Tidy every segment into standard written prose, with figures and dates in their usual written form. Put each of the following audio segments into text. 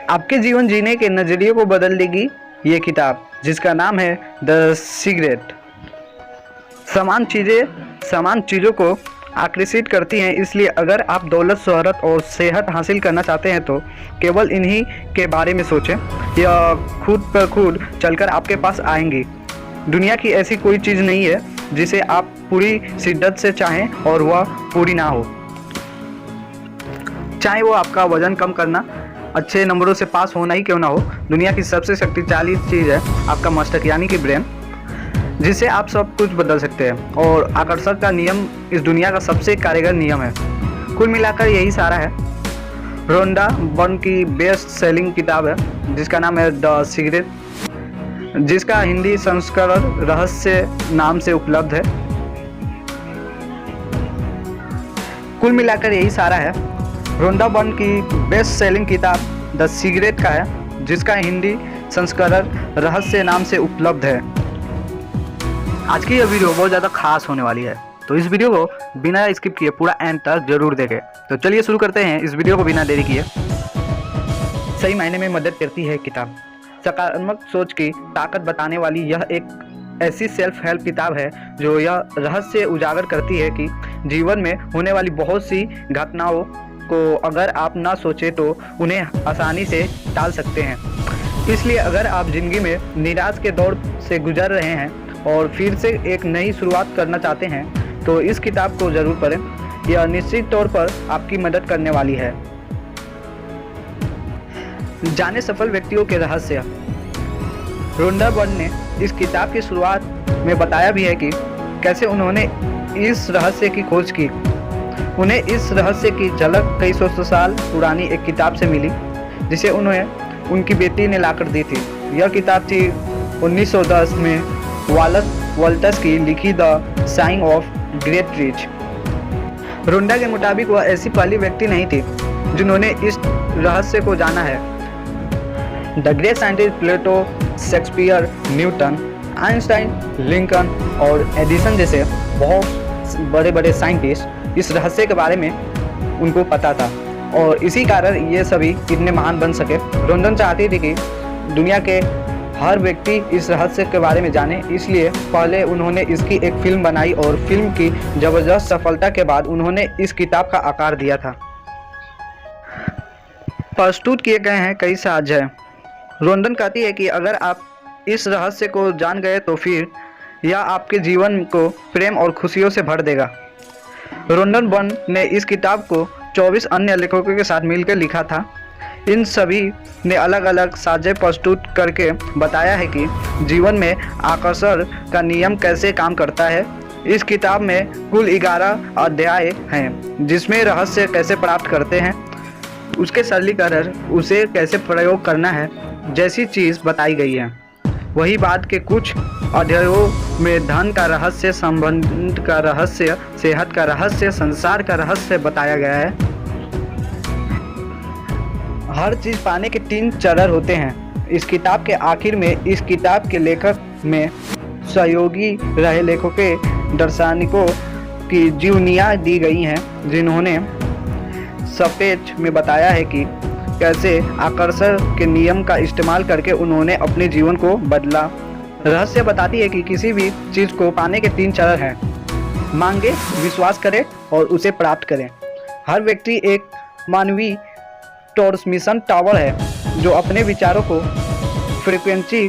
आपके जीवन जीने के नज़रिए को बदल देगी ये किताब, जिसका नाम है द सीक्रेट। समान चीज़ों को आकर्षित करती हैं, इसलिए अगर आप दौलत, शोहरत और सेहत हासिल करना चाहते हैं तो केवल इन्हीं के बारे में सोचें। यह खुद ब खुद चलकर आपके पास आएंगी। दुनिया की ऐसी कोई चीज़ नहीं है जिसे आप पूरी शिद्दत से चाहें और वह पूरी ना हो। चाहे वो आपका वज़न कम करना, अच्छे नंबरों से पास होना ही क्यों ना हो, दुनिया की सबसे शक्तिशाली चीज़ है आपका मस्तिष्क यानी कि ब्रेन, जिससे आप सब कुछ बदल सकते हैं। और आकर्षण का नियम इस दुनिया का सबसे कारगर नियम है। कुल मिलाकर यही सारा है। रोंडा बर्न की बेस्ट सेलिंग किताब है जिसका नाम है द सीक्रेट, जिसका हिंदी संस्करण रहस्य नाम से उपलब्ध है। कुल मिलाकर यही सारा है। रोंडा बर्न की बेस्ट सेलिंग किताब द सीक्रेट का है, जिसका हिंदी संस्करण रहस्य नाम से उपलब्ध है। आज की यह वीडियो बहुत ज़्यादा खास होने वाली है, तो इस वीडियो को बिना स्किप किए पूरा एंड तक जरूर देखें। तो चलिए शुरू करते हैं इस वीडियो को बिना देरी किए। सही मायने में मदद करती है किताब। सकारात्मक सोच की ताकत बताने वाली यह एक ऐसी सेल्फ हेल्प किताब है जो यह रहस्य उजागर करती है कि जीवन में होने वाली बहुत सी घटनाओं को अगर आप ना सोचें तो उन्हें आसानी से टाल सकते हैं। इसलिए अगर आप ज़िंदगी में निराश के दौर से गुजर रहे हैं और फिर से एक नई शुरुआत करना चाहते हैं तो इस किताब को ज़रूर पढ़ें। यह निश्चित तौर पर आपकी मदद करने वाली है। जाने सफल व्यक्तियों के रहस्य। रोंडा बर्न ने इस किताब की शुरुआत में बताया भी है कि कैसे उन्होंने इस रहस्य की खोज की। उन्हें इस रहस्य की झलक कई सौ साल पुरानी एक किताब से मिली, जिसे उन्हें उनकी बेटी ने लाकर दी थी। यह किताब थी 1910 में वॉल्टस की लिखी the sign of great rich. Rhonda के मुताबिक वह ऐसी पहली व्यक्ति नहीं थी जिन्होंने इस रहस्य को जाना है। The great scientist Plato, Shakespeare, Newton, Einstein, Lincoln और एडिसन जैसे बहुत बड़े बड़े साइंटिस्ट इस रहस्य के बारे में उनको पता था और इसी कारण ये सभी इतने महान बन सके। रोंडा चाहती थी कि दुनिया के हर व्यक्ति इस रहस्य के बारे में जाने, इसलिए पहले उन्होंने इसकी एक फिल्म बनाई और फिल्म की ज़बरदस्त सफलता के बाद उन्होंने इस किताब का आकार दिया था। प्रस्तुत किए गए हैं कई साझ हैं। रोंडा कहती है कि अगर आप इस रहस्य को जान गए तो फिर यह आपके जीवन को प्रेम और खुशियों से भर देगा। रोंडा बर्न ने इस किताब को 24 अन्य लेखकों के साथ मिलकर लिखा था। इन सभी ने अलग अलग साझें प्रस्तुत करके बताया है कि जीवन में आकर्षण का नियम कैसे काम करता है। इस किताब में कुल 11 अध्याय हैं, जिसमें रहस्य कैसे प्राप्त करते हैं, उसके सरलीकरण, उसे कैसे प्रयोग करना है जैसी चीज़ बताई गई है। वही बात के कुछ अध्यायों में धन का रहस्य, संबंध का रहस्य, सेहत का रहस्य, संसार का रहस्य बताया गया है। हर चीज़ पाने के 3 चरण होते हैं। इस किताब के आखिर में इस किताब के लेखक में सहयोगी रहे लेखकों के दार्शनिकों की जीवनियाँ दी गई हैं, जिन्होंने सपेज में बताया है कि कैसे आकर्षण के नियम का इस्तेमाल करके उन्होंने अपने जीवन को बदला। रहस्य बताती है कि किसी भी चीज़ को पाने के 3 चरण हैं। मांगे, विश्वास करें और उसे प्राप्त करें। हर व्यक्ति एक मानवीय ट्रांसमिशन टावर है जो अपने विचारों को फ्रीक्वेंसी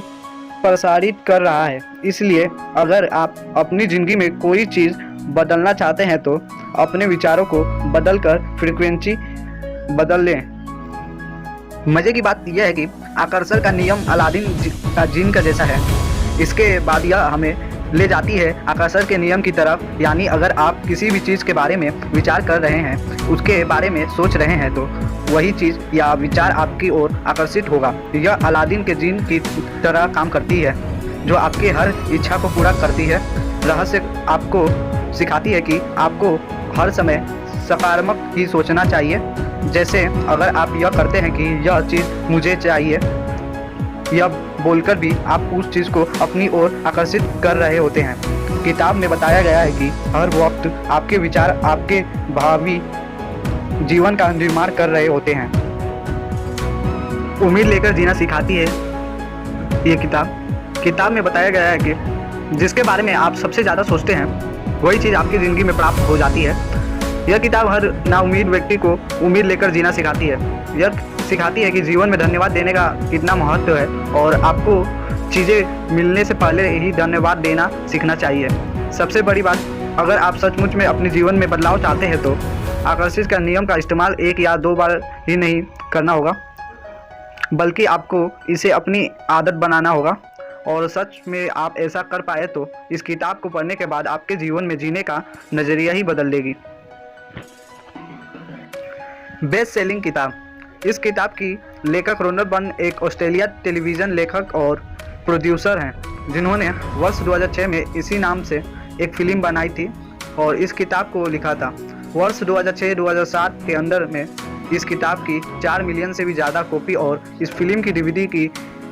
प्रसारित कर रहा है। इसलिए अगर आप अपनी ज़िंदगी में कोई चीज़ बदलना चाहते हैं तो अपने विचारों को बदलकर फ्रीक्वेंसी बदल लें। मज़े की बात यह है कि आकर्षण का नियम अलादीन का जिन का जैसा है। इसके बाद यह हमें ले जाती है आकर्षण के नियम की तरफ। यानी अगर आप किसी भी चीज़ के बारे में विचार कर रहे हैं, उसके बारे में सोच रहे हैं, तो वही चीज़ या विचार आपकी ओर आकर्षित होगा। यह अलादीन के जिन की तरह काम करती है जो आपके हर इच्छा को पूरा करती है। रहस्य आपको सिखाती है कि आपको हर समय सकारात्मक ही सोचना चाहिए। जैसे अगर आप यह करते हैं कि यह चीज़ मुझे चाहिए, यह बोलकर भी आप उस चीज़ को अपनी ओर आकर्षित कर रहे होते हैं। किताब में बताया गया है कि हर वक्त आपके विचार आपके भावी जीवन का निर्माण कर रहे होते हैं। उम्मीद लेकर जीना सिखाती है ये किताब में बताया गया है कि जिसके बारे में आप सबसे ज़्यादा सोचते हैं वही चीज़ आपकी ज़िंदगी में प्राप्त हो जाती है। यह किताब हर नाउम्मीद व्यक्ति को उम्मीद लेकर जीना सिखाती है। यह सिखाती है कि जीवन में धन्यवाद देने का कितना महत्व है और आपको चीज़ें मिलने से पहले ही धन्यवाद देना सीखना चाहिए। सबसे बड़ी बात, अगर आप सचमुच में अपने जीवन में बदलाव चाहते हैं तो आकर्षण का नियम का इस्तेमाल 1 या 2 बार ही नहीं करना होगा, बल्कि आपको इसे अपनी आदत बनाना होगा। और सच में आप ऐसा कर पाए तो इस किताब को पढ़ने के बाद आपके जीवन में जीने का नज़रिया ही बदल देगी। बेस्ट सेलिंग किताब। इस किताब की लेखक रोनल्ड बर्न एक ऑस्ट्रेलिया टेलीविज़न लेखक और प्रोड्यूसर हैं जिन्होंने वर्ष 2006 में इसी नाम से एक फिल्म बनाई थी और इस किताब को लिखा था। वर्ष 2006-2007 के अंदर में इस किताब की 4 मिलियन से भी ज़्यादा कॉपी और इस फिल्म की डीवीडी की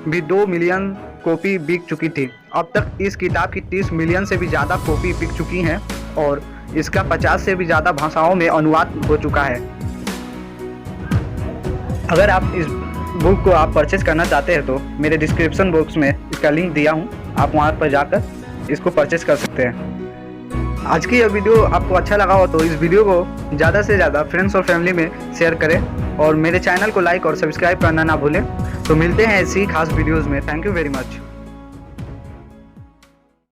भी 2 मिलियन कॉपी बिक चुकी थी। अब तक इस किताब की 30 मिलियन से भी ज़्यादा कॉपी बिक चुकी हैं और इसका 50 से भी ज़्यादा भाषाओं में अनुवाद हो चुका है। अगर आप इस बुक को आप परचेज करना चाहते हैं तो मेरे डिस्क्रिप्शन बॉक्स में इसका लिंक दिया हूँ, आप वहाँ पर जाकर इसको परचेज कर सकते हैं। आज की यह वीडियो आपको अच्छा लगा हो तो इस वीडियो को ज़्यादा से ज़्यादा फ्रेंड्स और फैमिली में शेयर करें और मेरे चैनल को लाइक और सब्सक्राइब करना ना भूलें। तो मिलते हैं ऐसी खास वीडियोज़ में। Thank you very much.